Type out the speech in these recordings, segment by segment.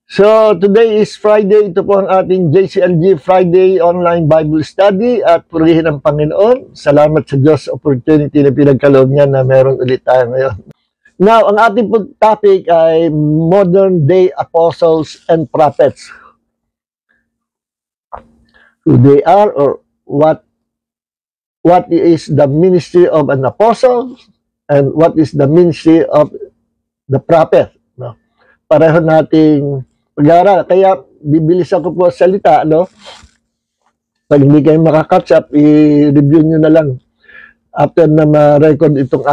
So, today is Friday. Ito po ang ating JCLG Friday Online Bible Study at purihin ang Panginoon. Salamat sa Diyos opportunity na pinagkaloob niya na meron ulit tayo ngayon. Now, ang ating topic ay Modern Day Apostles and Prophets. Who they are or what is the ministry of an apostle and what is the ministry of the prophet. No? Pareho nating pag-aaral. Kaya, bibilisan ko po salita, no? Pag hindi kayo makakatch up, i-review nyo na lang after na ma-record itong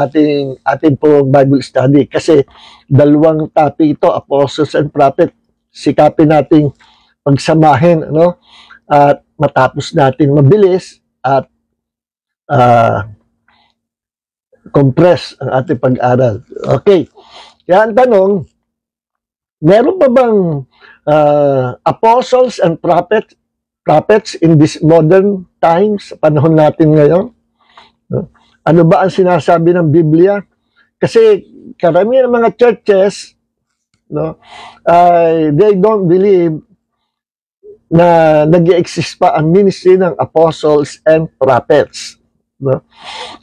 ating po Bible study. Kasi, dalawang topic ito, Apostles and Prophet. Sikapin nating pagsamahin, no? At matapos natin mabilis at compress ang ating pag-aaral. Okay. Kaya ang tanong, meron pa bang apostles and prophets in this modern times, sa panahon natin ngayon? Ano ba ang sinasabi ng Biblia? Kasi karamihan ng mga churches, no, they don't believe na nag-exist pa ang ministry ng apostles and prophets. No?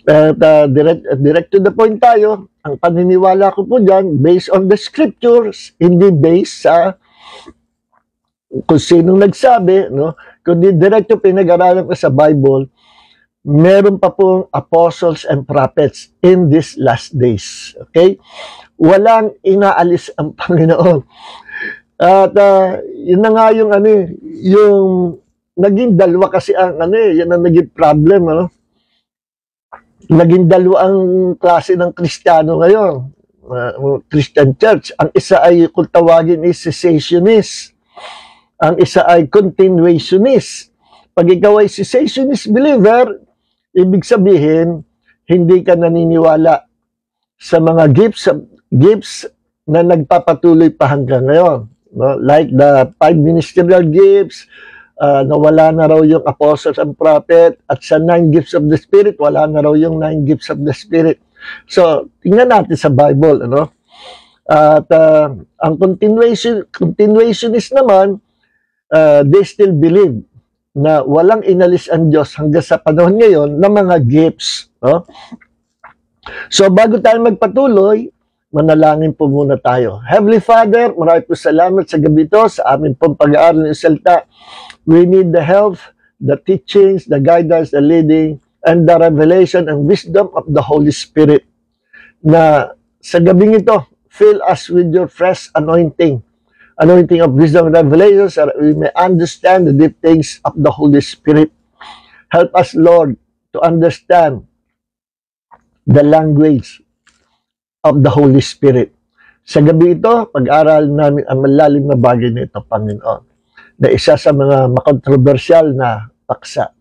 At direct to the point tayo, ang paniniwala ko po dyan, based on the scriptures, hindi based sa kung sinong nagsabi, no? Kundi direkto pinag-aralan ko sa Bible, meron pa pong apostles and prophets in these last days. Okay? Walang inaalis ang Panginoon. At yun na nga yung yung naging dalawa kasi ang yan ang naging problem, ano? Naging dalawa ang klase ng Kristiyano ngayon, Christian Church. Ang isa ay kung tawagin is cessationist. Ang isa ay continuationist. Pag ikaw ay cessationist believer, ibig sabihin, hindi ka naniniwala sa mga gifts na nagpapatuloy pa hanggang ngayon. No? Like the 5 ministerial gifts, nawala na raw yung apostles and prophet, at sa 9 gifts of the Spirit, wala na raw yung 9 gifts of the Spirit. So, tingnan natin sa Bible, ano? At ang continuationist naman, they still believe na walang inalis ang Diyos hanggang sa panahon ngayon ng mga gifts. No? So, bago tayo magpatuloy, manalangin po muna tayo. Heavenly Father, maraming po salamat sa gabi ito, sa aming pong pag-aaral ng salita. We need the help, the teachings, the guidance, the leading, and the revelation and wisdom of the Holy Spirit. Na sa gabing ito, fill us with your fresh anointing of wisdom and revelation, so that we may understand the deep things of the Holy Spirit. Help us, Lord, to understand the language of the Holy Spirit. Sa gabi ito, pag-aral namin ang malalim na bagay nito, Panginoon, na isa sa mga makontrobersyal na paksa.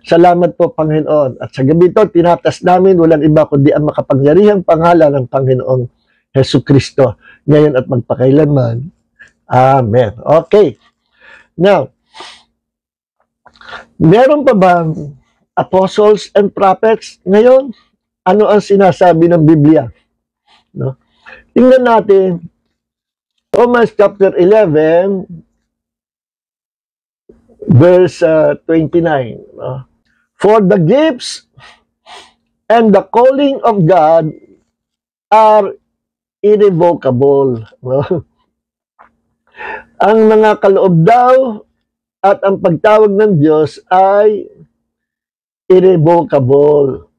Salamat po, Panginoon. At sa gabi ito, tinatas namin walang iba kundi ang makapangyarihang pangalan ng Panginoong Hesus Kristo, ngayon at magpakailanman. Amen. Okay. Now, meron pa bang apostles and prophets ngayon? Ano ang sinasabi ng Biblia? No? Tingnan natin Romans chapter 11 verse 29. For the gifts and the calling of God are irrevocable. Ang mga kaloob daw at ang pagtawag ng Diyos ay irrevocable.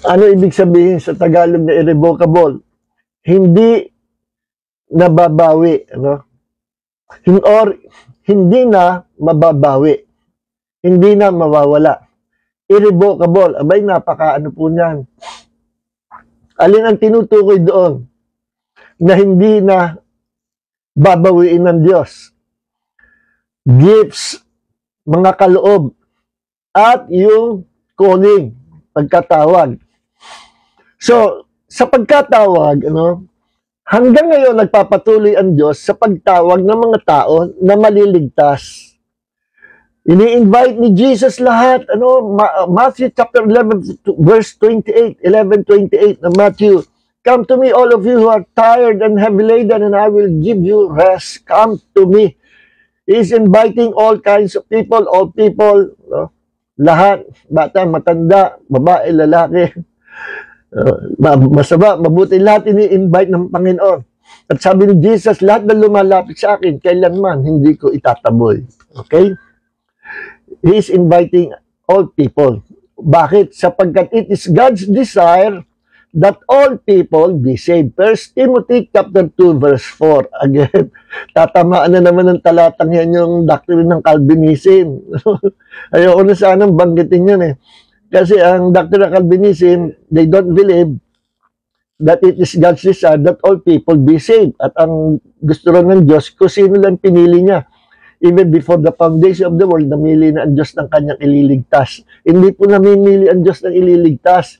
Ano ibig sabihin sa Tagalog na irrevocable? Hindi nababawi, ano? Or hindi na mababawi. Hindi na mawawala. Irrevocable. Abay, napaka-ano po niyan. Alin ang tinutukoy doon na hindi na babawiin ng Diyos? Gifts, mga kaloob, at yung calling, pagkatawag. So, sa pagkatawag, ano, hanggang ngayon nagpapatuloy ang Diyos sa pagtawag ng mga tao na maliligtas. Ini-invite ni Jesus lahat, ano, Matthew chapter 11 verse 28, 11:28 na Matthew, Come to me, all of you who are tired and heavy laden, and I will give you rest. Come to me. He is inviting all kinds of people, no? Lahat, bata, matanda, babae, lalaki, masama, mabuti, lahat ini-invite ng Panginoon. At sabi ni Jesus, lahat na lumalapit sa akin, kailanman hindi ko itataboy. Okay? He is inviting all people. Bakit? Sapagkat it is God's desire that all people be saved. 1 Timothy chapter 2 verse 4. Again, tatamaan na naman ng talatang yan yung doctrine ng Calvinism. Ayoko na sanang banggitin yun eh. Kasi ang doctrine ng Calvinism, they don't believe that it is God's desire that all people be saved. At ang gusto rin ng Diyos, kung sino lang pinili niya. Even before the foundation of the world, namili na ang Diyos ng kanyang ililigtas. Hindi po namimili ang Diyos ng ililigtas.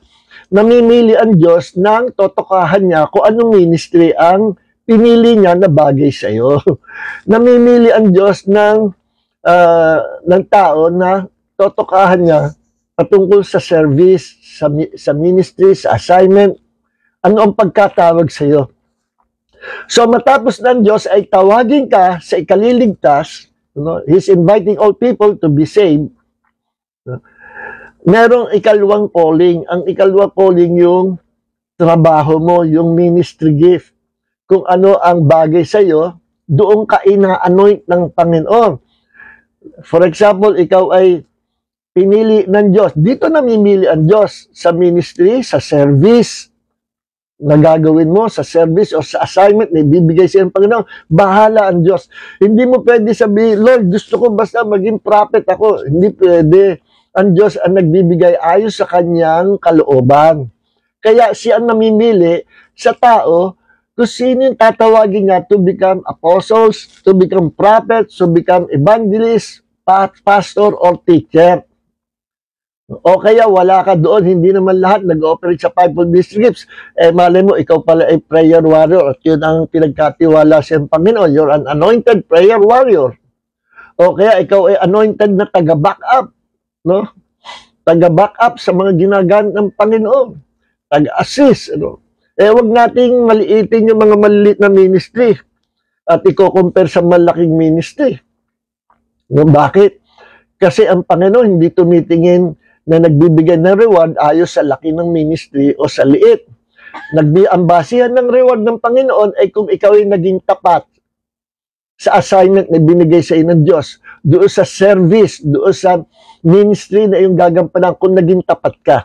Namimili ang Diyos ng totokahan niya kung anong ministry ang pinili niya na bagay sa iyo. Namimili ang Diyos ng tao na totokahan niya patungkol sa service, sa ministry, sa assignment, ano ang pagkatawag sa iyo. So matapos ng Diyos ay tawagin ka sa ikaliligtas, He's inviting all people to be saved. Merong ikalawang calling. Ang ikalawang calling yung trabaho mo, yung ministry gift. Kung ano ang bagay sa iyo, doon ka ina-anoint ng Panginoon. For example, ikaw ay pinili ng Diyos. Dito namimili ang Diyos sa ministry, sa service na gagawin mo, sa service o sa assignment na ibibigay sa ng Panginoon. Bahala ang Diyos. Hindi mo pwede sabihin, Lord, gusto ko basta maging prophet ako. Hindi pwede. Ang Diyos ang nagbibigay ayon sa kanyang kalooban. Kaya siya ang namimili sa tao kung sino yung tatawagin niya to become apostles, to become prophets, to become evangelist, pastor, or teacher. O kaya wala ka doon, hindi naman lahat nag-operate sa fivefold ministry gifts. Malay mo, ikaw pala ay prayer warrior at yun ang pinagkatiwala sa Panginoon. You're an anointed prayer warrior. O kaya ikaw ay anointed na taga-backup. No? Taga-backup sa mga ginagamit ng Panginoon. Taga-assist. Wag nating maliitin yung mga maliit na ministry at i-compare sa malaking ministry. No, bakit? Kasi ang Panginoon hindi tumitingin na nagbibigay ng reward ayos sa laki ng ministry o sa liit. Ang basihan ng reward ng Panginoon ay kung ikaw ay naging tapat sa assignment na binigay sa inyo ng Diyos, doon sa service, doon sa ministry na yung gagampanan kung naging tapat ka.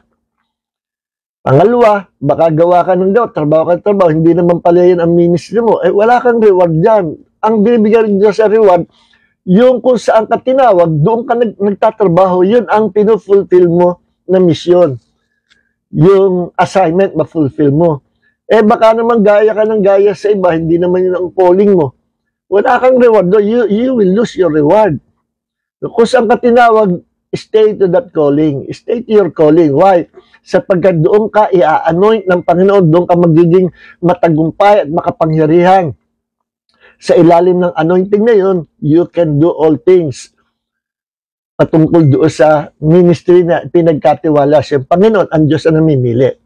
Pangalawa, baka gawa ka ng gawa, trabaho ka ng trabaho, hindi naman pala yan ang ministry mo, wala kang reward dyan. Ang binibigay ng Diyos sa reward, yung kung saan ka tinawag, doon ka nagtatrabaho, yun ang pinufulfill mo na misyon. Yung assignment, ma-fulfill mo. Baka naman gaya ka ng gaya sa iba, hindi naman yun ang calling mo. Wala kang reward doon, you will lose your reward. Kung saan ka tinawag, stay to that calling. Stay to your calling. Why? Sapagkat doon ka i-anoint ng Panginoon, doon ka magiging matagumpay at makapangyarihan. Sa ilalim ng anointing na yun, you can do all things. Patungkol doon sa ministry na pinagkatiwala sa Panginoon, ang Diyos ang namimili.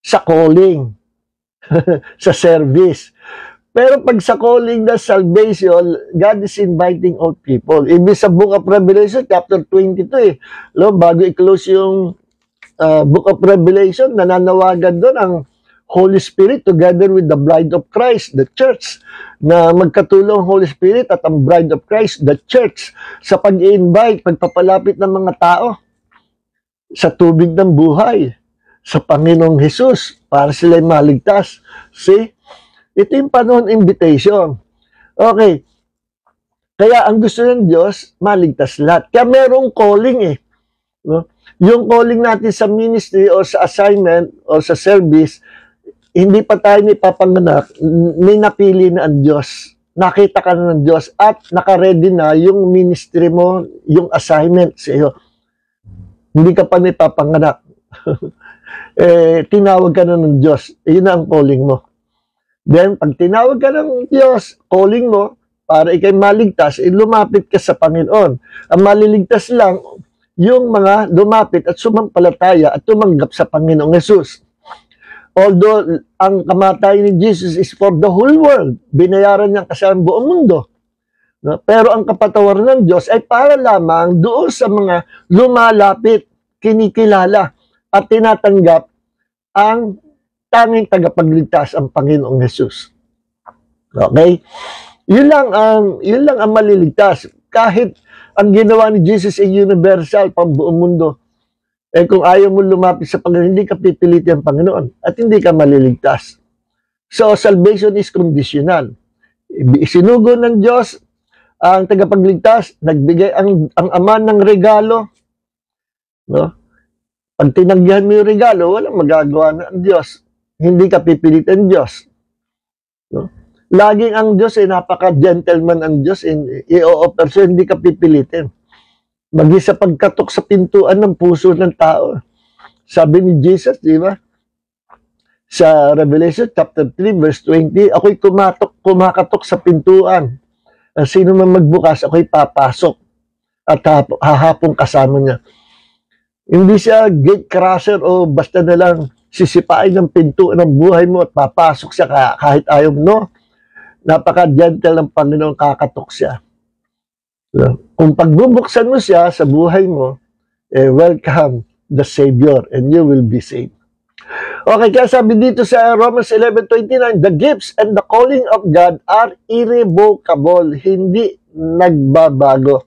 Sa calling, sa service. Pero pag sa calling na salvation, God is inviting all people. Ibig sa Book of Revelation, chapter 22 bago i-close yung Book of Revelation, nananawagan doon ang Holy Spirit together with the bride of Christ, the church, na magkatulong ang Holy Spirit at ang bride of Christ, the church, sa pag-i-invite, pagpapalapit ng mga tao sa tubig ng buhay, sa Panginoong Hesus, para sila'y maligtas. See? Ito yung panahon invitation. Okay. Kaya ang gusto ng Diyos, maligtas lahat. Kaya merong calling No? Yung calling natin sa ministry o sa assignment o sa service, hindi pa tayo may papanganak, may napili na ang Diyos. Nakita ka na ng Diyos at nakaready na yung ministry mo, yung assignment sa iyo. Hindi ka pa may papanganak. Tinawag ka na ng Diyos. Yun na ang calling mo. Then, pag tinawag ka ng Diyos, calling mo, para ikay maligtas, lumapit ka sa Panginoon. Ang maliligtas lang, yung mga lumapit at sumampalataya at tumanggap sa Panginoong Hesus. Although ang kamatayan ni Jesus is for the whole world, binayaran niya kasi ang buong mundo. No? Pero ang kapatawaran ng Diyos ay para lamang doon sa mga lumalapit, kinikilala, at tinatanggap ang tanging tagapagligtas, ang Panginoong Jesus. Okay? Yun lang ang maliligtas. Kahit ang ginawa ni Jesus ay universal, pambuong mundo. Eh kung ayaw mo lumapit sa Panginoon, hindi ka pipilitin ang Panginoon at hindi ka maliligtas. So, salvation is conditional. Isinugo ng Diyos ang tagapagligtas, nagbigay ang Ama ng regalo. No? Pag tinanggihan mo yung regalo, walang magagawa ng Diyos. Hindi ka pipilitin ng Diyos. No? Laging ang Diyos ay napaka-gentleman ang Diyos. I-o-offer siya, hindi ka pipilitin. Magi sa pagkatok sa pintuan ng puso ng tao. Sabi ni Jesus, di ba? Sa Revelation chapter 3 verse 20, ako'y kumakatok sa pintuan. Sino man magbukas, ako'y papasok. At hahapong kasama niya. Hindi siya gate crusher o basta na lang sisipain ng pintuan ng buhay mo at papasok siya kahit ayaw mo. No? Napaka-gentle ng Panginoon, kakatok siya. Kung pagbubuksan mo siya sa buhay mo, welcome the Savior and you will be saved. Okay, kaya sabi dito sa Romans 11:29, the gifts and the calling of God are irrevocable, hindi nagbabago,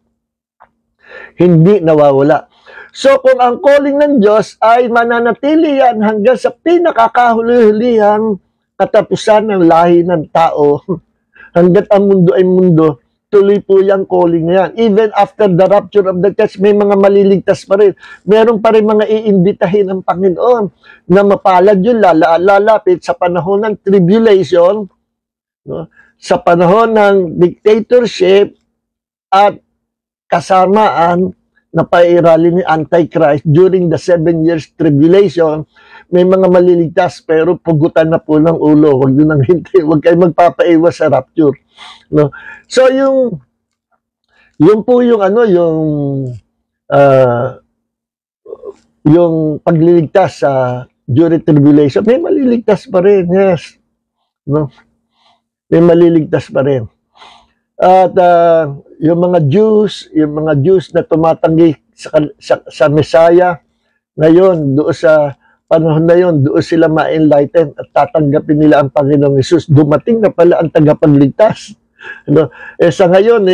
hindi nawawala. So kung ang calling ng Diyos ay mananatili yan hanggang sa pinakakahuli-hulihang katapusan ng lahi ng tao, hanggat ang mundo ay mundo, tuloy po yung calling na yan. Even after the rapture of the church, may mga maliligtas pa rin. Meron pa rin mga iimbitahin ng Panginoon na mapalad yun, lalapit sa panahon ng tribulation, no? Sa panahon ng dictatorship at kasamaan na pairali ni Antichrist during the 7 years tribulation. May mga maliligtas pero pugutan na po ng ulo. Huwag nyo nang hintay. Huwag kayo magpapaiwas sa rapture. No? So, yung po yung yung pagliligtas sa during tribulation, may maliligtas pa rin. Yes. No? May maliligtas pa rin. At yung mga Jews na tumatanggi sa Messiah, ngayon, doon sa panahon na yun, doon sila ma-enlighten at tatanggapin nila ang Panginoong Hesus. Dumating na pala ang tagapagligtas. Ano? Sa ngayon,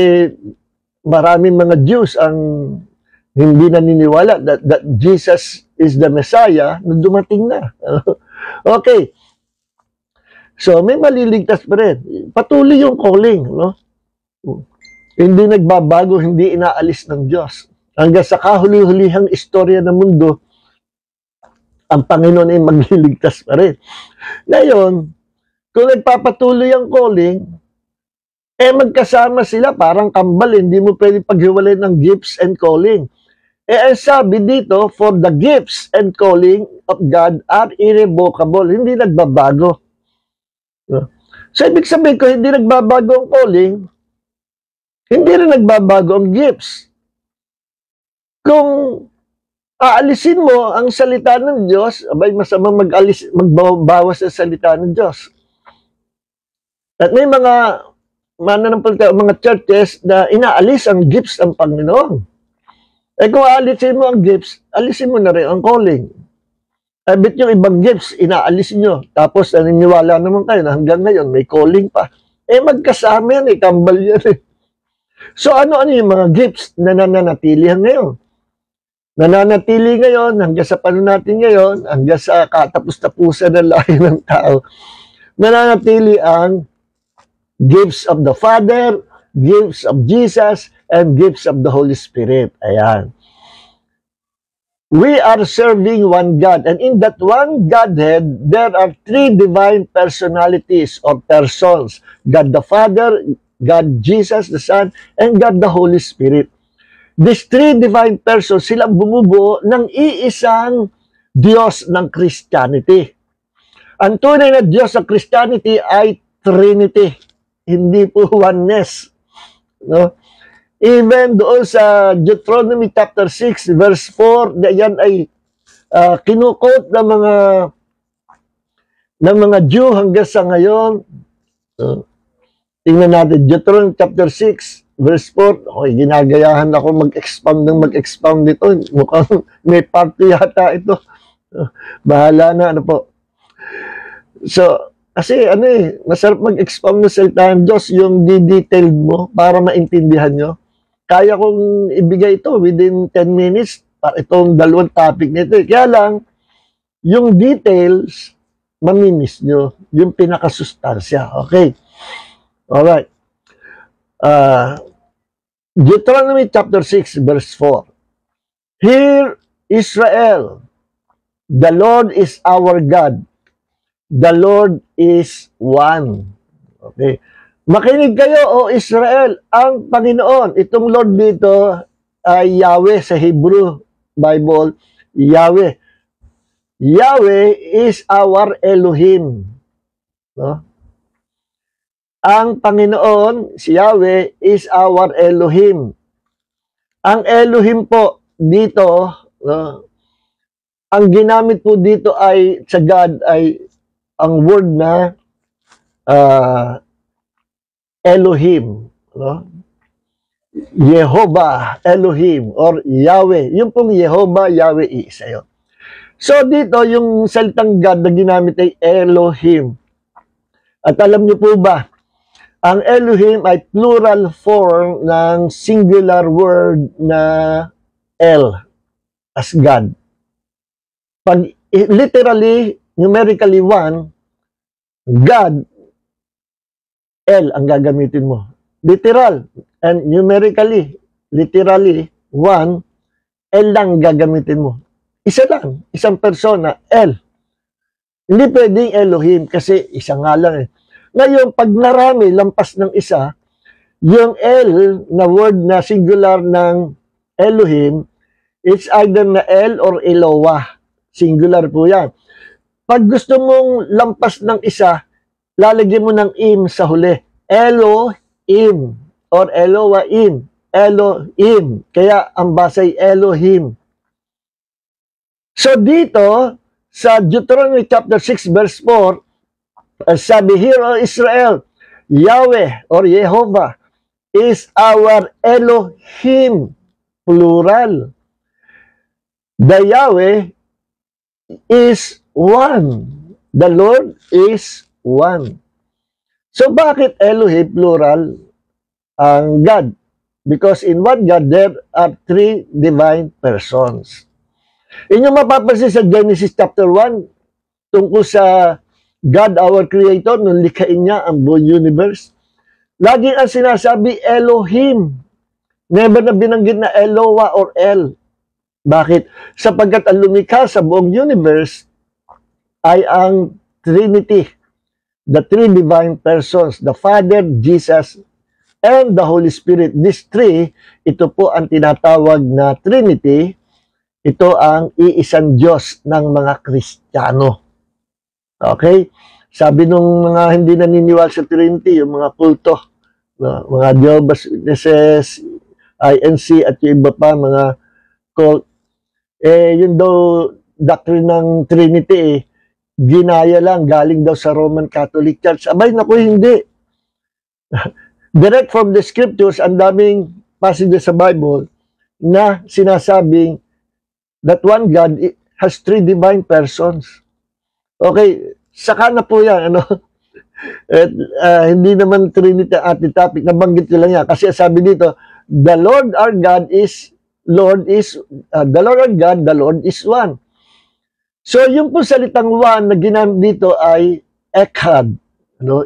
maraming mga Jews ang hindi naniniwala that Jesus is the Messiah na dumating na. Okay. So, may maliligtas pa rin. Patuloy yung calling. No? Hindi nagbabago, hindi inaalis ng Diyos. Hanggang sa kahuli-hulihang istorya ng mundo, ang Panginoon ay magliligtas pa rin. Ngayon, kung nagpapatuloy ang calling, magkasama sila, parang kambal, hindi mo pwede paghiwalay ng gifts and calling. Ang sabi dito, for the gifts and calling of God are irrevocable, hindi nagbabago. So, ibig sabihin ko, hindi nagbabago ang calling, hindi rin nagbabago ang gifts. Kung aalisin mo ang salita ng Diyos, abay masama magbawas sa salita ng Diyos. At may mga mananampalataya, mga churches na inaalis ang gifts ng Panginoon. Kung aalisin mo ang gifts, alisin mo na rin ang calling. Bet yung ibang gifts, inaalis nyo. Tapos naniniwala naman kayo na hanggang ngayon may calling pa. Magkasama yan, kambal yan. So ano yung mga gifts na nananatili ngayon? Nananatili ngayon, hanggang sa panahon natin ngayon, hanggang sa katapos-tapusan ng lahi ng tao, nananatili ang gifts of the Father, gifts of Jesus, and gifts of the Holy Spirit. Ayan. We are serving one God, and in that one Godhead, there are 3 divine personalities or persons. God the Father, God Jesus the Son, and God the Holy Spirit. These 3 divine persons, sila bumubuo ng iisang Diyos ng Christianity. Ang tunay na Diyos ng Christianity ay Trinity, hindi po oneness. No? Even doon sa Deuteronomy chapter 6, verse 4, na yan ay kinukot ng mga ng mga Jew hanggang sa ngayon. Tingnan natin, Deuteronomy chapter 6, verse 4. Okay, ginagayahan ako mag-expound nito. Mukhang may party yata ito. Bahala na, ano po. So, kasi masarap mag-expound ng salita ng Diyos, yung detailed mo para maintindihan nyo. Kaya kong ibigay ito within 10 minutes para itong dalawang topic nito. Kaya lang, yung details, mamimiss nyo. Yung pinakasustansya. Okay. Alright. Deuteronomy chapter 6, verse 4. Hear, Israel, the Lord is our God. The Lord is one. Okay. Makinig kayo, O Israel, ang Panginoon. Itong Lord dito ay Yahweh sa Hebrew Bible. Yahweh. Yahweh is our Elohim. No? Ang Panginoon, si Yahweh, is our Elohim. Ang Elohim po dito, ang ginamit po dito ay sa God ay ang word na Elohim. Jehovah, Elohim, or Yahweh. Yung pong Jehovah, Yahweh, isa yun. So dito, yung salitang God na ginamit ay Elohim. At alam niyo po ba, ang Elohim ay plural form ng singular word na El, as God. Pag literally, numerically one, God, El ang gagamitin mo. Literal, and numerically, literally, one, El lang gagamitin mo. Isa lang, isang persona, El. Hindi pwedeng Elohim kasi isa nga lang eh. Ngayon, pag narami, lampas ng isa, yung El na word na singular ng Elohim, it's either na El or Eloah. Singular po yan. Pag gusto mong lampas ng isa, lalagyan mo ng im sa huli. Elohim or Elohim. Elohim. Kaya ang basay Elohim. So dito, sa Deuteronomy chapter 6 verse 4, sabi, Hear, O Israel, Yahweh or Jehovah is our Elohim, plural. The Yahweh is one. The Lord is one. So bakit Elohim, plural, ang God? Because in one God, there are three divine persons. Inyong mapapansin sa Genesis chapter 1, tungkol sa God, our Creator, nung likhain niya ang buong universe. Laging ang sinasabi, Elohim. Never na binanggit na Eloah or El. Bakit? Sapagkat ang lumikha sa buong universe ay ang Trinity. The three divine persons, the Father, Jesus, and the Holy Spirit. These three, ito po ang tinatawag na Trinity. Ito ang iisang Diyos ng mga Kristiyano. Okay? Sabi nung mga hindi naniniwala sa Trinity, yung mga kulto, mga Jehovah's Witnesses, INC, at yung iba pa, mga cult, yun daw, doctrine ng Trinity, ginaya lang, galing daw sa Roman Catholic Church. Abay, naku, hindi. Direct from the scriptures, ang daming passages sa Bible na sinasabing that one God has three divine persons. Okay, saka na po yan, hindi naman Trinity at the topic, nabanggit ko lang yan. Kasi sabi dito, the Lord our God is, the Lord our God, the Lord is one. So, yung po salitang one na ginamit dito ay Echad.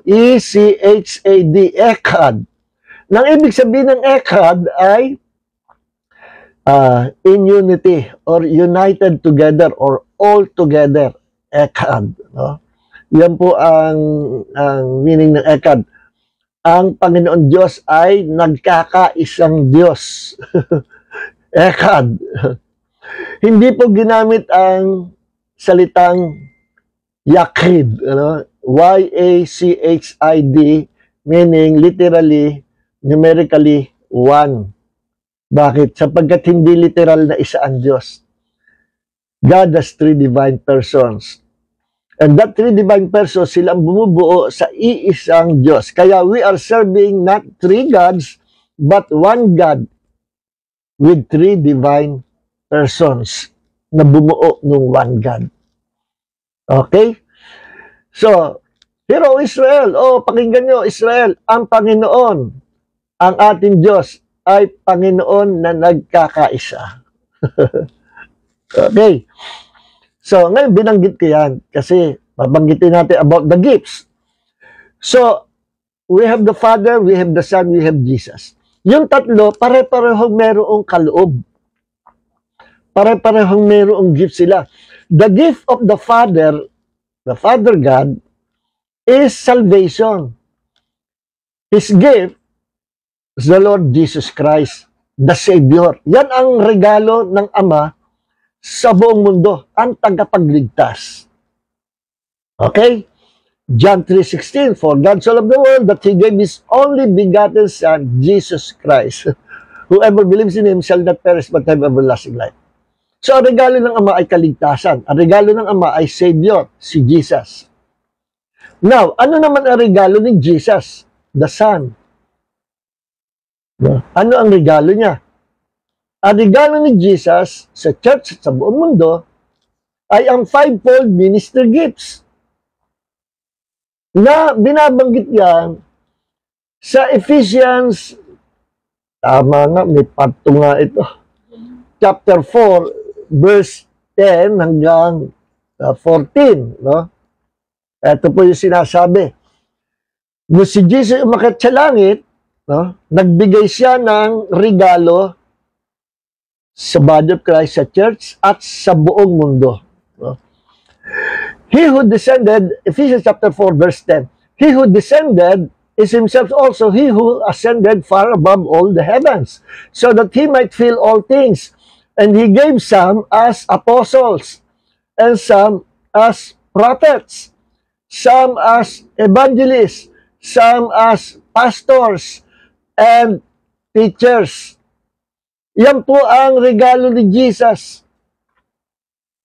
E-C-H-A-D, Echad. Nang ibig sabihin ng Echad ay in unity or united together or all together. Echad. Yan po ang meaning ng Echad. Ang Panginoon Diyos ay nagkakaisang Diyos. Echad. Hindi po ginamit ang salitang Yachid. Y-A-C-H-I-D, meaning literally, numerically, one. Bakit? Sapagkat hindi literal na isa ang Diyos. God has three divine persons. And that three divine persons, sila ang bumubuo sa iisang Diyos. Kaya we are serving not three gods, but one God with three divine persons na bumuo ng one God. Okay? So, Hear, O Israel, pakinggan nyo, Israel, ang Panginoon, ang ating Diyos, ay Panginoon na nagkakaisa. Okay. So, ngayon binanggit ko yan kasi babanggitin natin about the gifts. So, we have the Father, we have the Son, we have Jesus. Yung tatlo, pare-parehong merong kaloob. Pare-parehong merong gift sila. The gift of the Father God, is salvation. His gift is the Lord Jesus Christ, the Savior. Yan ang regalo ng Ama sa buong mundo, ang tagapagligtas. Okay? John 3:16, For God so loved the world that He gave His only begotten Son, Jesus Christ. Whoever believes in Him shall not perish but have everlasting life. So, ang regalo ng Ama ay kaligtasan. Ang regalo ng Ama ay Savior, si Jesus. Now, ano naman ang regalo ni Jesus? The Son. Ano ang regalo niya? Ang regalo ni Jesus sa church at sa buong mundo ay ang fivefold ministry gifts na binabanggit yan sa Ephesians, tama nga, may part 2 nga ito, chapter 4, verse 10 hanggang 14, no? Ito po yung sinasabi. Nung si Jesus umakyat sa langit, no, nagbigay siya ng regalo sa body of Christ, sa church, at sa buong mundo. No? He who descended, Ephesians chapter 4, verse 10, He who descended is himself also he who ascended far above all the heavens, so that he might fill all things. And he gave some as apostles, and some as prophets, some as evangelists, some as pastors, and teachers. Yan po ang regalo ni Jesus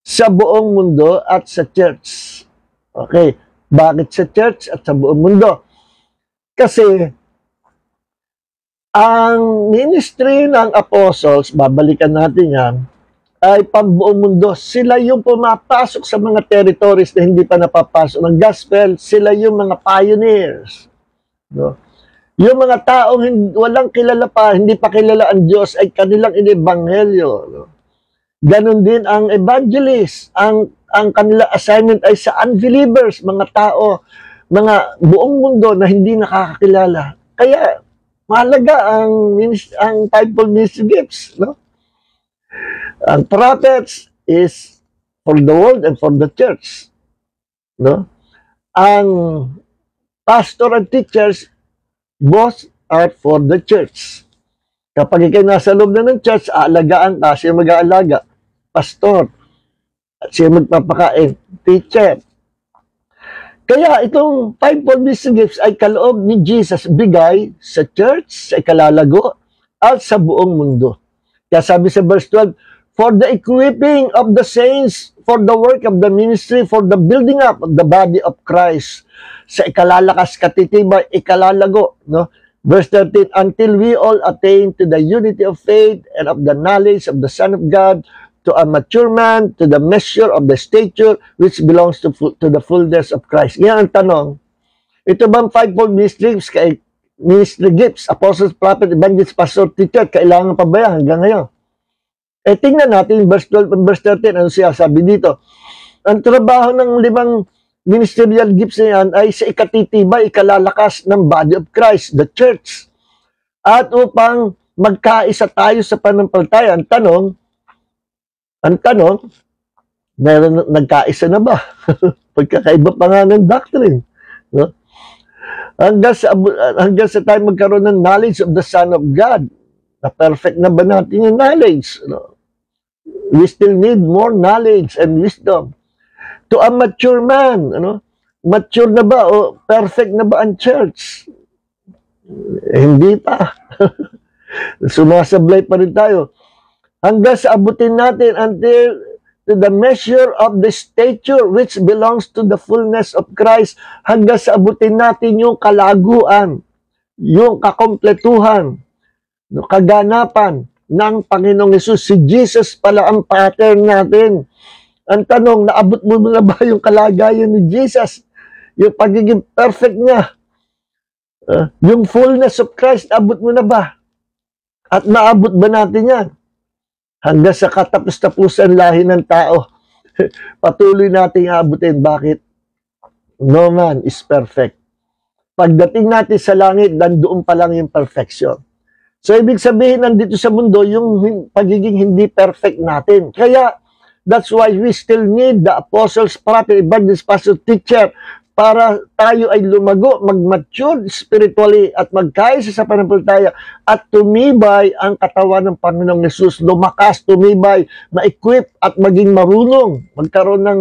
sa buong mundo at sa church. Okay, bakit sa church at sa buong mundo? Kasi ang ministry ng apostles, babalikan natin yan, ay pambuong mundo. Sila yung pumapasok sa mga territories na hindi pa napapasok ng gospel. Sila yung mga pioneers. No? Yung mga taong walang kilala pa, hindi pa kilala ang Diyos, ay kanilang inebanghelyo. No? Ganon din ang evangelist. Ang kanila assignment ay sa unbelievers, mga tao, mga buong mundo na hindi nakakakilala. Kaya, mahalaga ang fivefold ministry gifts. No? Ang prophets is for the world and for the church. No? Ang pastor and teachers, both are for the church. Kapag ikay nasa loob na ng church, aalagaan ka, siya mag-aalaga. Pastor. At siya magpapakain. Teacher. Kaya itong fivefold ministry gifts ay kaloob ni Jesus bigay sa church, sa ikalalago, at sa buong mundo. Kaya sabi sa verse 12, For the equipping of the saints, for the work of the ministry, for the building up of the body of Christ, sa ikalalakas, katitibay, ikalalago, no? Verse 13, until we all attain to the unity of faith and of the knowledge of the Son of God, to a mature man, to the measure of the stature which belongs to the fullness of Christ. Yan ang tanong. Ito bang fivefold ministry gifts, apostles, prophet, evangelist, pastor, teacher, kailangan pa ba yan hanggang ngayon? Tingnan natin verse 12 and verse 13, ano siya sabi dito? Ang trabaho ng 5 ministerial gifts na yan ay sa ikatitibay, ikalalakas ng body of Christ, the church. At upang magkaisa tayo sa pananampalataya, ang tanong, meron nagkaisa na ba? Pagkakaiba pa nga ng doctrine. No? Hanggang sa tayo magkaroon ng knowledge of the Son of God, na perfect na ba natin yung knowledge? No? We still need more knowledge and wisdom. To a mature man, mature na ba o perfect na ba ang church? Hindi pa. Sumasablay pa rin tayo. Hanggang sa abutin natin until to the measure of the stature which belongs to the fullness of Christ, hanggang sa abutin natin yung kalaguan, yung kakompletuhan, no, kaganapan ng Panginoong Hesus. Si Jesus pala ang pattern natin. Ang tanong, naabot mo na ba yung kalagayan ni Jesus? Yung pagiging perfect niya? Yung fullness of Christ, abot mo na ba? At naabot ba natin yan? Hanggang sa katapos-tapusan lahi ng tao, patuloy nating abutin. Bakit? No man is perfect. Pagdating natin sa langit, nandoon pa lang yung perfection. So, ibig sabihin, nandito sa mundo, yung pagiging hindi perfect natin. Kaya, that's why we still need the apostles, prophet, evangelist, pastor, teacher, para tayo ay lumago, mag-mature spiritually at magkaisa sa pananampalataya at tumibay ang katawan ng Panginoong Hesus, lumakas, tumibay, ma-equip at maging marunong, magkaroon ng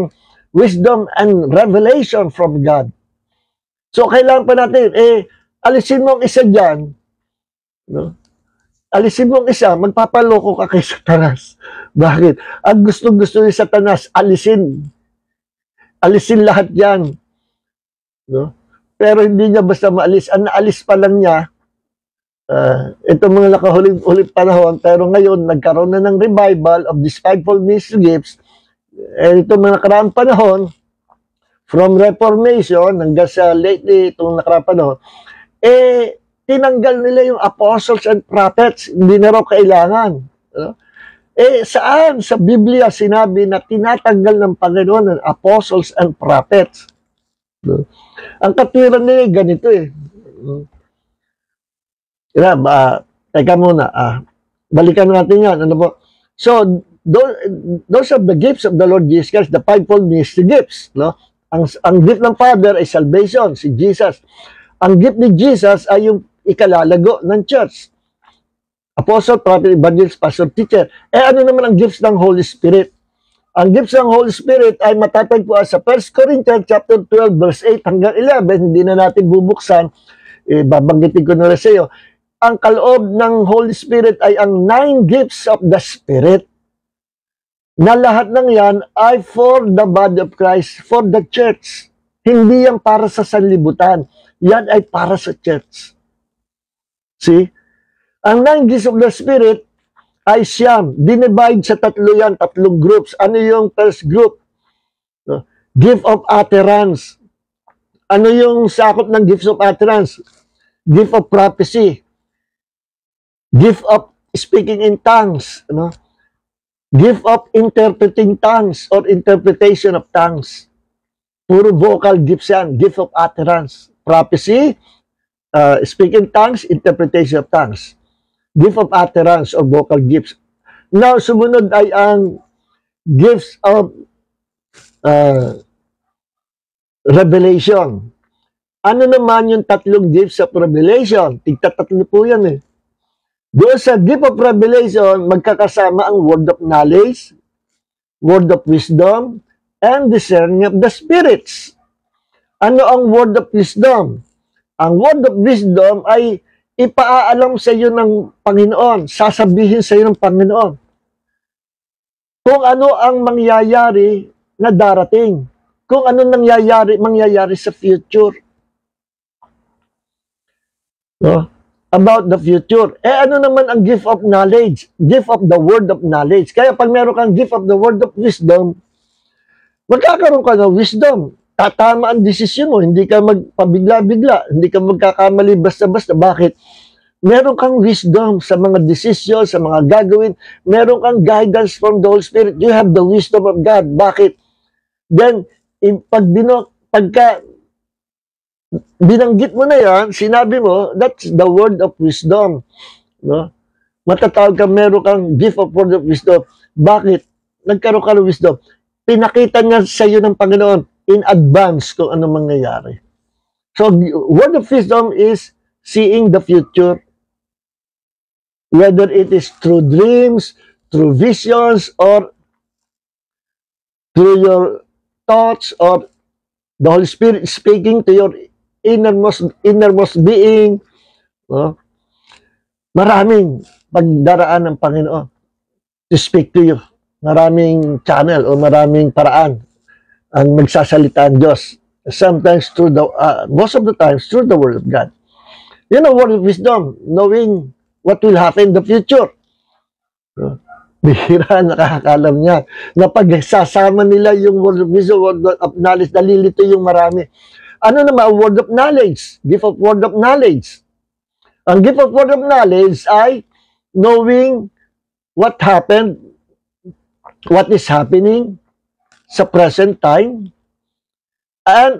wisdom and revelation from God. So, kailangan pa natin, alisin mo ang isa dyan, no? Alisin mo ang isa, magpapaloko ka kay Satanas. Bakit? Ang gusto-gusto ni Satanas, alisin lahat yan. No? Pero hindi niya basta maalis. Ang naalis pa lang niya, itong mga nakahuling panahon, pero ngayon, nagkaroon na ng revival of these fivefold ministry gifts. Itong mga nakaraang panahon, from Reformation, hanggang sa lately, itong nakaraang panahon, tinanggal nila yung apostles and prophets. Hindi na raw kailangan. No? Saan sa Biblia sinabi na tinatanggal ng Panginoon ang apostles and prophets? No? Ang katwiran nila ganito teka muna, balikan natin yan. Ano po? So, those are the gifts of the Lord Jesus Christ, the fivefold ministry gifts. No? Ang gift ng Father ay salvation, si Jesus. Ang gift ni Jesus ay yung ikalalago ng church. Apostle, prophet, evangelist, pastor, teacher. Ano naman ang gifts ng Holy Spirit? Ang gifts ng Holy Spirit ay matatagpuan sa 1 Corinthians chapter 12 verse 8 hanggang 11. Hindi na natin bubuksan. Babanggitin ko na rin sa iyo. Ang kaloob ng Holy Spirit ay ang 9 gifts of the Spirit. Na lahat ng yan ay for the body of Christ, for the church. Hindi yan para sa sanlibutan. Yan ay para sa church. See? Ang 9 gifts of the Spirit ay siyam. Dinivide sa tatlo yan, tatlong groups. Ano yung first group? No? Gift of utterance. Ano yung sakop ng gifts of utterance? Gift of prophecy. Gift of speaking in tongues. No? Gift of interpreting tongues or interpretation of tongues. Puro vocal gifts yan. Gift of utterance. Prophecy, speaking tongues, interpretation of tongues. Gift of utterance or vocal gifts. Now, sumunod ay ang gifts of revelation. Ano naman yung tatlong gifts of revelation? Tigtatatlo po yan Doon sa gift of revelation, magkakasama ang word of knowledge, word of wisdom, and discerning of the spirits. Ano ang word of wisdom? Ang word of wisdom ay ipaalam sa iyo ng Panginoon, sasabihin sa iyo ng Panginoon kung ano ang mangyayari na darating, kung ano mangyayari sa future. No? About the future. Ano naman ang gift of knowledge? Gift of the word of knowledge. Kaya pag meron kang gift of the word of wisdom, magkakaroon ka ng wisdom. Tatama ang desisyon mo, hindi ka magpabigla-bigla, hindi ka magkakamali basta-basta. Bakit? Meron kang wisdom sa mga desisyon, sa mga gagawin. Meron kang guidance from the Holy Spirit. You have the wisdom of God. Bakit? Then, pagka binanggit mo na yan, sinabi mo, that's the word of wisdom. No? Matatawag ka, meron kang gift of word of wisdom. Bakit? Nagkaroon ka ng wisdom. Pinakita niya sa iyo ng Panginoon in advance kung ano mangyayari. So, word of wisdom is seeing the future. Whether it is through dreams, through visions, or through your thoughts, or the Holy Spirit speaking to your innermost being. Maraming pagdaraan ng Panginoon to speak to you. maraming channel o maraming paraan ang magsasalita ang Diyos. Sometimes through the, most of the times through the Word of God. You know, word of wisdom, knowing what will happen in the future. Bihira, nakakaalam niya na pag sasama nila yung word of wisdom, word of knowledge, nalilito yung marami. Ano naman, word of knowledge, gift of word of knowledge. Ang gift of word of knowledge ay knowing what happened, what is happening sa present time, and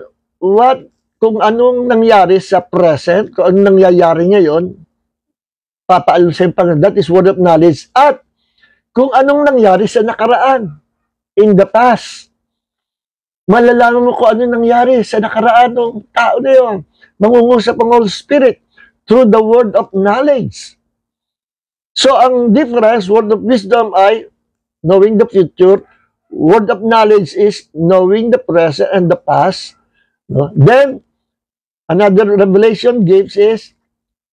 kung anong nangyari sa present, kung anong nangyayari ngayon, papaalam sa Panginoon, that is word of knowledge, at kung anong nangyari sa nakaraan, in the past. Malalaman mo kung anong nangyari sa nakaraan ng tao na yun. Mangungusap ang Holy Spirit through the word of knowledge. So, ang difference, word of wisdom ay knowing the future. Word of knowledge is knowing the present and the past. No? Then, another revelation gives is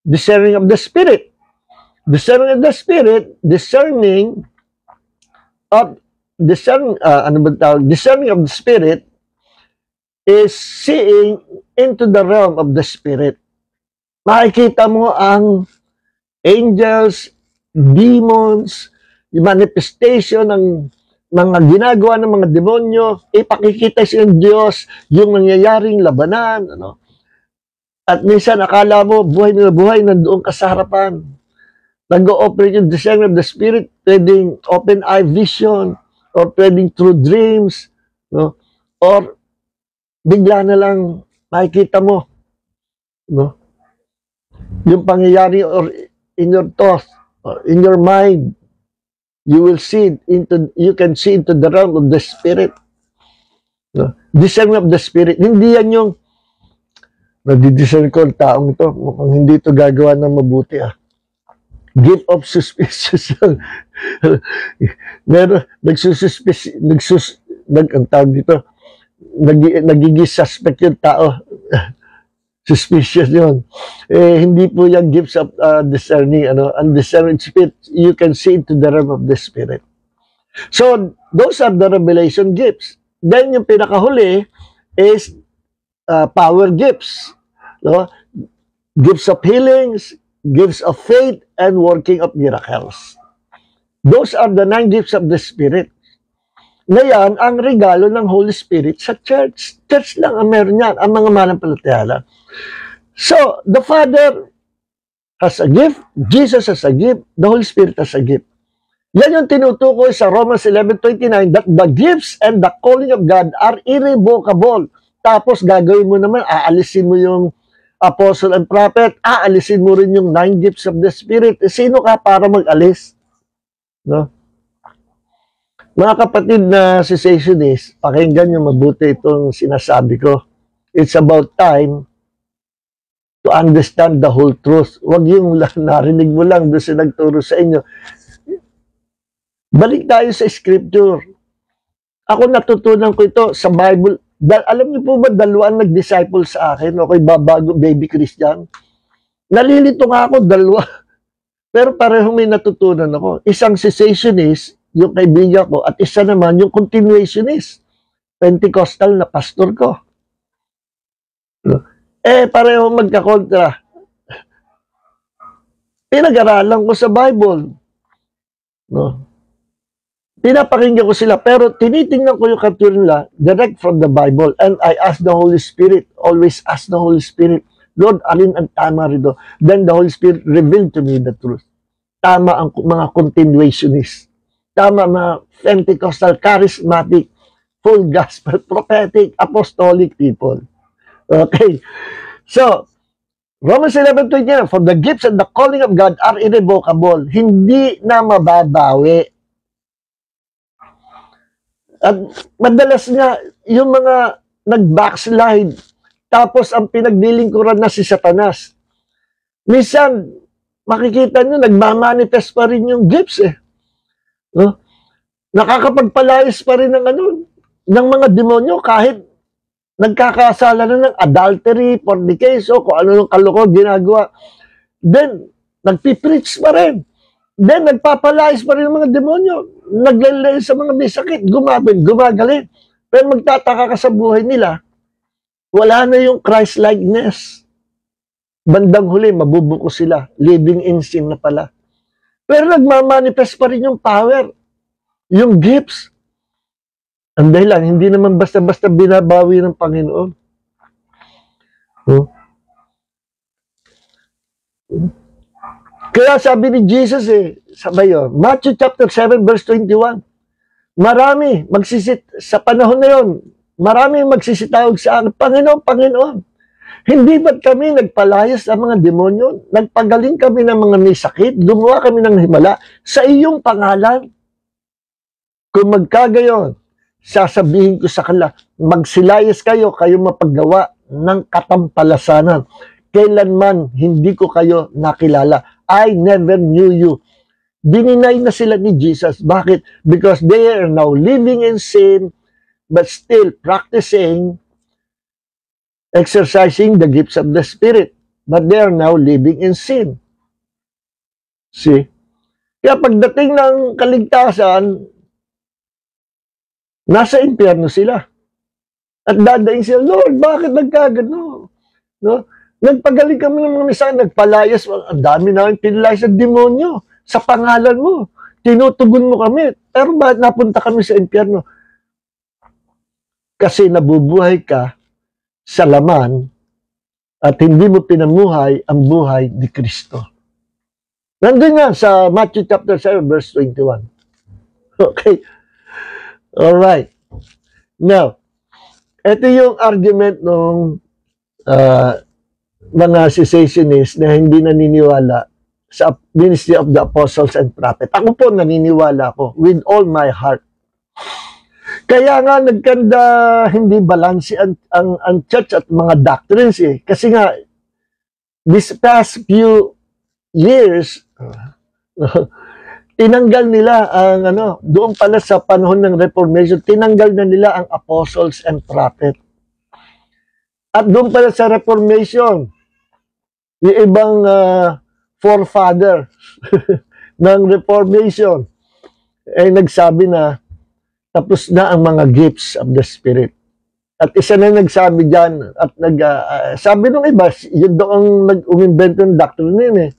discerning of the Spirit. Discerning of the Spirit, discerning of the Spirit is seeing into the realm of the Spirit. Makikita mo ang angels, demons, yung manifestation ng mga ginagawa ng mga demonyo, ipakikita sa Diyos yung nangyayaring labanan. Ano? At minsan akala mo, buhay na buhay, nandoon ka sa harapan. Nag-o-operate yung discerning of the Spirit, pwedeng open eye vision, or pwedeng through dreams, no? Or bigla na lang makikita mo, no? Yung pangyayari or in your thoughts, or in your mind, you can see into the realm of the Spirit. No? Discerning of the Spirit. Hindi yan yung nadidiscern ko ang taong ito, mukhang hindi ito gagawa ng mabuti Gift of suspicion. Meron, ang tawag dito, nagiging suspect yung tao. Suspicious yun. Hindi po yung gifts of discerning, and discerning spirit, you can see into the realm of the Spirit. So, those are the revelation gifts. Then, yung pinakahuli is power gifts. No? Gifts of healings, gifts of faith, and working of miracles. Those are the 9 gifts of the Spirit. Ngayon, ang regalo ng Holy Spirit sa church. Church lang ang meron yan, ang mga manampalataya. So, the Father has a gift, Jesus has a gift, the Holy Spirit has a gift. Yan yung tinutukoy sa Romans 11:29, that the gifts and the calling of God are irrevocable. Tapos gagawin mo naman, aalisin mo yung apostle and prophet, aalisin mo rin yung 9 gifts of the Spirit. Sino ka para mag-alis? No? Mga kapatid na cessationist, pakinggan nyo mabuti itong sinasabi ko. It's about time to understand the whole truth. Huwag yung narinig mo lang doon sa nagturo sa inyo. Balik tayo sa scripture. Ako natutunan ko ito sa Bible. Alam niyo po ba, 2 nag-disciple sa akin, okay, babago, baby Christian? Nalilito nga ako, 2. Pero parehong may natutunan ako. Isang cessationist, yung kaibigan ko, at isa naman yung continuationist, Pentecostal na pastor ko. Parehong magkakontra. Pinag-aralan ko sa Bible. No? Pinapakinggan ko sila, pero tinitingnan ko yung kapture nila direct from the Bible, and I ask the Holy Spirit, always ask the Holy Spirit, Lord, alin ang tama rito? Then the Holy Spirit revealed to me the truth. Tama ang mga continuationists. Tama mga Pentecostal, charismatic, full gospel, prophetic, apostolic people. Okay. So, Romans 11:29, for the gifts and the calling of God are irrevocable. Hindi na mababawi. At madalas nga, yung mga nag-backslide, tapos ang pinaglilingkuran na si Satanas. Minsan, makikita nyo, nagmamanifest pa rin yung gifts No? Nakakapagpalayas pa rin ng mga demonyo kahit nagkakasala na ng adultery, fornication, kung ano ng kaloko ginagawa. Then, nagpipreach pa rin. Then, nagpapalayas pa rin ng mga demonyo. naglalay sa mga may sakit, gumagaling. Pero magtataka ka sa buhay nila, wala na yung Christ-likeness. Bandang huli, mabubuko sila. Living in sin na pala. Pero nagmamanifest pa rin yung power, yung gifts. Ang dahilan, hindi naman basta-basta binabawi ng Panginoon. Kaya sabi ni Jesus sabay yun, Matthew chapter 7 verse 21, marami sa panahon na yun, marami magsisitawag sa akin, Panginoon, Panginoon, hindi ba't kami nagpalayas sa mga demonyo? Nagpagaling kami ng mga may sakit? Gumawa kami ng himala sa iyong pangalan? Kung magkagayon, sasabihin ko sa kanila, magsilayas kayo mapaggawa ng katampalasanan. Kailanman hindi ko kayo nakilala. I never knew you. Dininay na sila ni Jesus. Bakit? Because they are now living in sin, but still practicing exercising the gifts of the Spirit. But they are now living in sin. See? Kaya pagdating ng kaligtasan, nasa impyerno sila. At dadaing sila, Lord, bakit nagkagano? No? Nagpagaling kami ng mga misahan, nagpalayas, ang dami namin pinilayas sa demonyo, sa pangalan mo. Tinutugon mo kami. Pero bakit napunta kami sa impyerno? Kasi nabubuhay ka sa laman at hindi mo pinamuhay ang buhay ni Kristo. Nandun nga sa Matthew chapter 7 verse 21. Okay. Alright. Now, ito yung argument ng mga cessationists na hindi naniniwala sa ministry of the apostles and prophets. Ako po naniniwala ko with all my heart. Kaya nga nagkanda hindi balanse ang church at mga doctrines Kasi nga, this past few years, tinanggal nila ang doon pala sa panahon ng Reformation, tinanggal na nila ang apostles and prophets. At doon pala sa Reformation, yung ibang forefather ng Reformation ay nagsabi na tapos na ang mga gifts of the Spirit. At isa na nagsabi dyan, at sabi nung iba, yun daw ang nag-umimbento ng doctrine na yun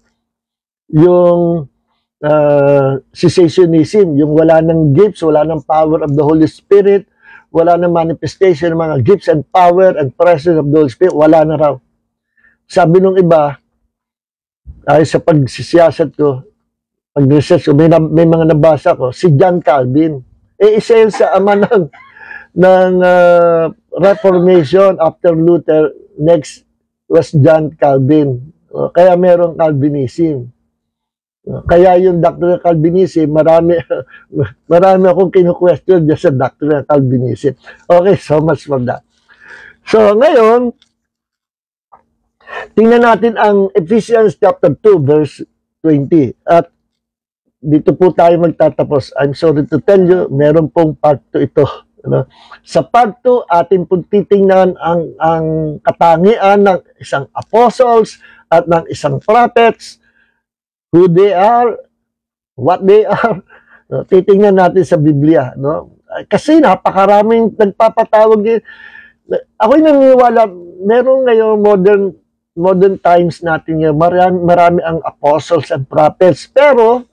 yung cessationism, yung wala ng gifts, wala ng power of the Holy Spirit, wala ng manifestation ng mga gifts and power and presence of the Holy Spirit, wala na raw. Sabi nung iba, ay sa pagsisiyasat ko, pag-research ko, may mga nabasa ko, si John Calvin, isa yun sa ama ng Reformation after Luther. Next was John Calvin. Kaya merong Calvinism. Kaya yung doctrine ng Calvinism, marami akong kinu-question dyan sa doctrine ng Calvinism. Okay, so much for that. So ngayon, tingnan natin ang Ephesians chapter 2 verse 20. At dito po tayo magtatapos. I'm sorry to tell you, meron pong part 2 ito. Sa part 2, atin pong titingnan ang katangian ng isang apostles at ng isang prophets, who they are, what they are. Titingnan natin sa Biblia. Kasi napakaraming nagpapatawag. Ako'y naniniwala, meron ngayon modern times natin ngayon, marami ang apostles and prophets. Pero,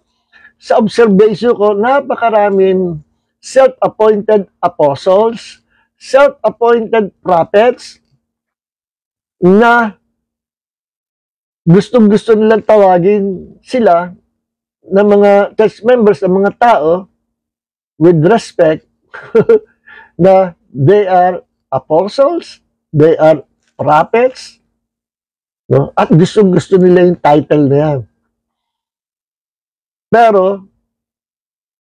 sa observation ko, napakaraming self-appointed apostles, self-appointed prophets na gustong-gusto nilang tawagin sila ng mga church members, ng mga tao with respect na they are apostles, they are prophets, at gustong-gusto nila yung title na yan. Pero,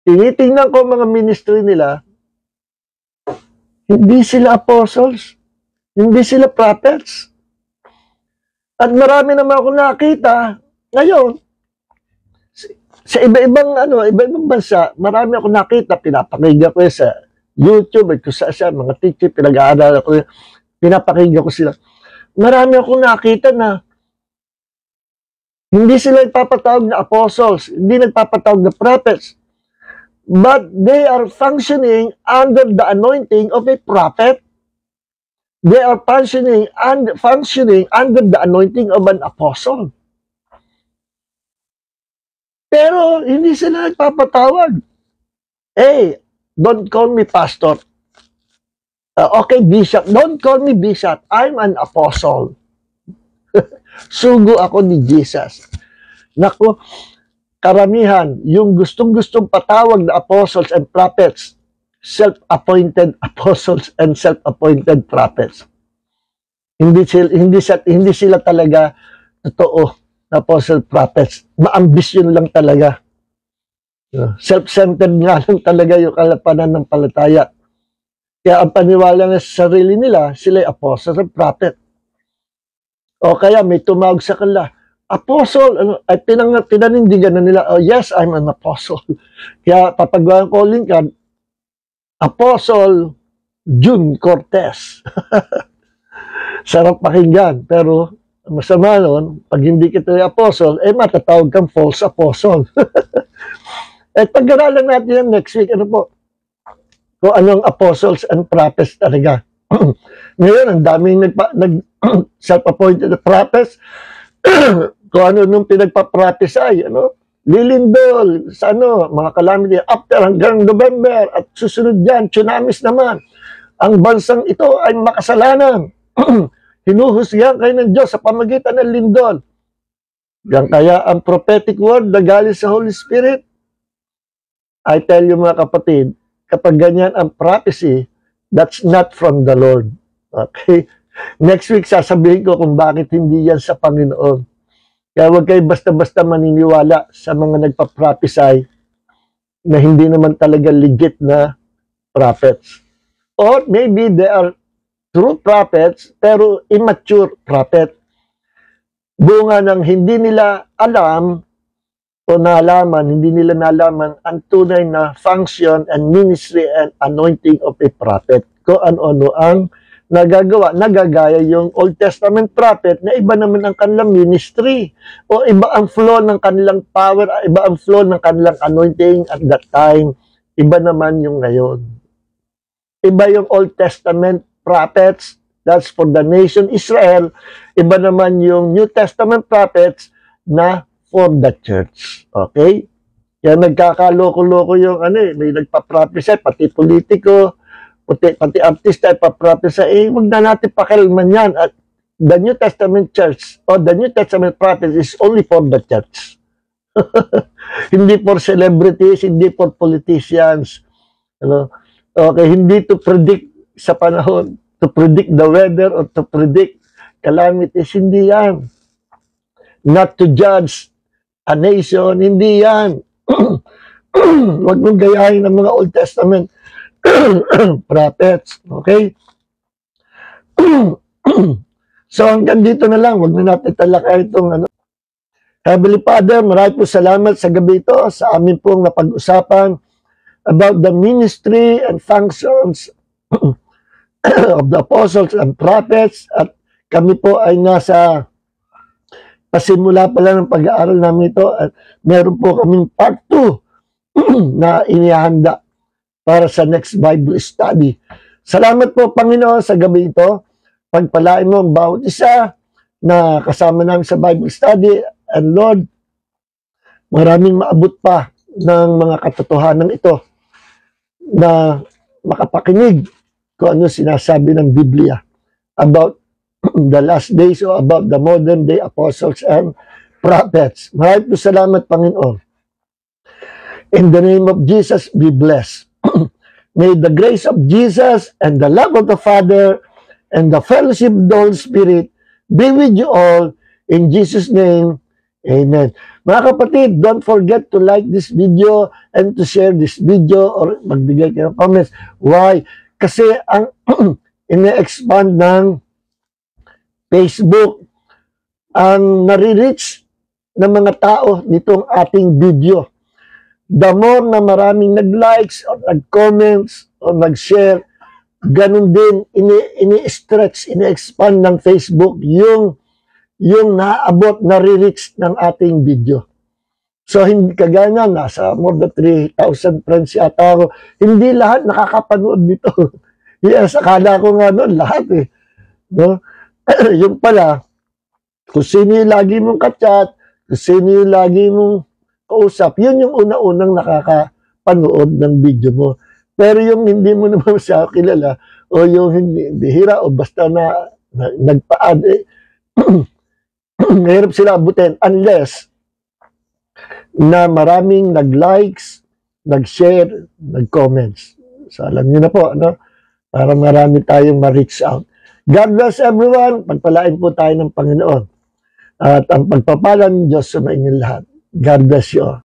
tinitingnan ko mga ministry nila, hindi sila apostles, hindi sila prophets. At marami naman ako nakita ngayon, sa iba-ibang bansa, marami ako nakita, pinapakinggan ko sa YouTube, at kung sa mga teacher, pinag-aaral ko, pinapakinggan ko sila. Marami ako nakita na hindi sila nagpapatawag na apostles, hindi nagpapatawag na prophets. but they are functioning under the anointing of a prophet. They are functioning under the anointing of an apostle. Pero hindi sila nagpapatawag. Hey, don't call me pastor. Okay, bishop. Don't call me bishop. I'm an apostle. Sugo ako ni Jesus. Naku, karamihan, yung gustong-gustong patawag na apostles and prophets, self-appointed apostles and self-appointed prophets. Hindi sila talaga totoo na apostle prophets. Maambisyon lang talaga. Self-centered nga lang talaga yung pananampalataya. Kaya ang paniwala na sa sarili nila, sila ay apostle and prophet. O kaya may tumawag sa kanila, apostle, ay pinanindigan na nila, oh yes, I'm an apostle. Kaya papagawa ang calling card, Apostle June Cortez. Sarap pakinggan, pero masama nun, pag hindi kita yung apostle, matatawag kang false apostle. Pag-aralan natin yan next week, ano po? Kung anong apostles and prophets talaga. Ngayon, ang daming self-appointed prophets, kung ano nung pinagpa-prophesy, lilindol, sa mga calamity, after hanggang November, at susunod yan, tsunamis naman. Ang bansang ito ay makasalanan. Hinuhusgahan kayo ng Diyos sa pamagitan ng lindol. Yan kaya ang prophetic word na galing sa Holy Spirit, I tell you mga kapatid, kapag ganyan ang prophecy, that's not from the Lord. Okay? Next week, sasabihin ko kung bakit hindi yan sa Panginoon. Kaya huwag kayo basta-basta maniniwala sa mga nagpa-prophesy na hindi naman talaga legit na prophets. Or maybe they are true prophets, pero immature prophet. Bunga ng hindi nila alam o hindi nila nalaman ang tunay na function and ministry and anointing of a prophet. Kung ano-ano ang nagagaya yung Old Testament prophet na iba naman ang kanilang ministry o iba ang flow ng kanilang power, iba ang flow ng kanilang anointing at that time, iba naman yung ngayon. Iba yung Old Testament prophets, that's for the nation Israel, iba naman yung New Testament prophets na for the church. Okay? Kaya nagkakaloko-loko yung may nagpa-prophesy, pati politiko, pati artista ay pa-prophesy, wag na natin pakialaman yan. At the New Testament church or the New Testament prophet is only for the church. Hindi for celebrities, hindi for politicians. Okay, hindi to predict sa panahon, to predict the weather or to predict calamities, hindi yan. Not to judge a nation, hindi yan. Huwag mong gayahin ng mga Old Testament prophets. Okay? So hanggang dito na lang, huwag na natin talakay itong Heavenly Father, maraming po salamat sa gabi ito sa amin pong napag-usapan about the ministry and functions of the apostles and prophets, at kami po ay nasa pasimula pa lang ng pag-aaral namin ito, at meron po kaming part 2 na inihanda para sa next Bible study. Salamat po, Panginoon, sa gabi ito. Pagpalain mo ang bawat isa na kasama namin sa Bible study, and Lord, maraming maabot pa ng mga katotohanan ito na makapakinig kung ano sinasabi ng Biblia about the last days or about the modern day apostles and prophets. Maraming po salamat, Panginoon. In the name of Jesus, be blessed. May the grace of Jesus and the love of the Father and the fellowship of the Holy Spirit be with you all. In Jesus' name, amen. Mga kapatid, don't forget to like this video and to share this video or magbigay kayo ng comments. Why? Kasi ang ine-expand ng Facebook ang nare-reach ng mga tao nitong ating video. The more na maraming nag-likes or nag-comments or nag-share, ganun din ini-stretch, ini-expand ng Facebook yung naabot, nare-reach ng ating video. So, hindi kagaya nga, nasa more than 3,000 friends yata ako. Hindi lahat nakakapanood nito. Yes, akala ko nga noon, lahat eh. No? Yung pala, kung sino yung lagi mong kachat, kung sino yung lagi mong kausap, yun yung una-unang nakakapanood ng video mo. Pero yung hindi mo naman siya kilala, o yung hindi, bihira, o basta na nagpa-add, mahirap sila abutin unless na maraming nag-likes, nag-share, nag-comments. So, alam niyo na po, ano? Para marami tayong ma-reach out. God bless everyone. Pagpalain po tayo ng Panginoon. At ang pagpapalan ng Diyos sa inyong lahat. God bless you all.